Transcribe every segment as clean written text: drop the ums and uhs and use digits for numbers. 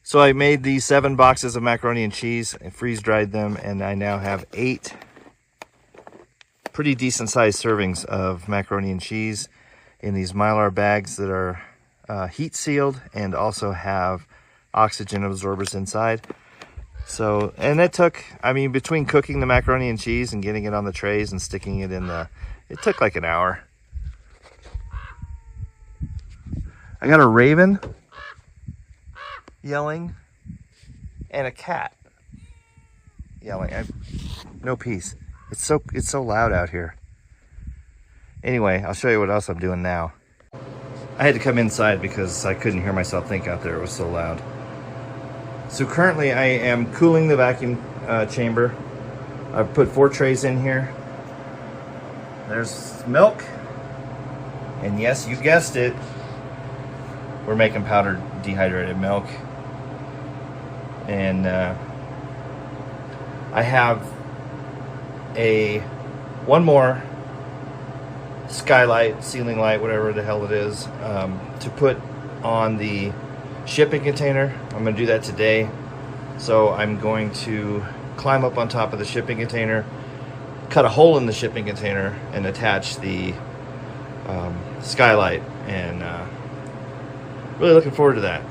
So I made these 7 boxes of macaroni and cheese and freeze dried them, and I now have 8 pretty decent sized servings of macaroni and cheese in these Mylar bags that are heat sealed and also have oxygen absorbers inside. So, and it took, I mean, between cooking the macaroni and cheese and getting it on the trays and sticking it in it took like an hour. I got a raven yelling and a cat yelling. No peace. It's so loud out here. Anyway, I'll show you what else I'm doing now. I had to come inside because I couldn't hear myself think out there. It was so loud. So currently I am cooling the vacuum chamber. I've put 4 trays in here. There's milk. And yes, you guessed it. We're making powdered dehydrated milk. And I have one more skylight, ceiling light, whatever the hell it is, to put on the shipping container. I'm going to do that today. So I'm going to climb up on top of the shipping container, cut a hole in the shipping container, and attach the skylight. And really looking forward to that.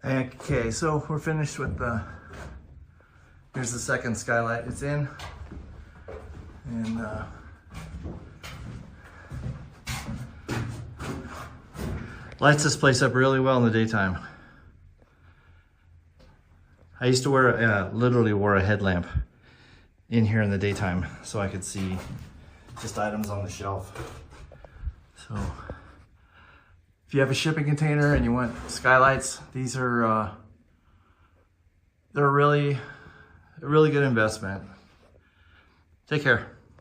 Okay, so we're finished with here's the second skylight. It's in. And lights this place up really well in the daytime. I used to literally wore a headlamp in here in the daytime so I could see just items on the shelf. So if you have a shipping container and you want skylights, these are they're a really good investment. Take care.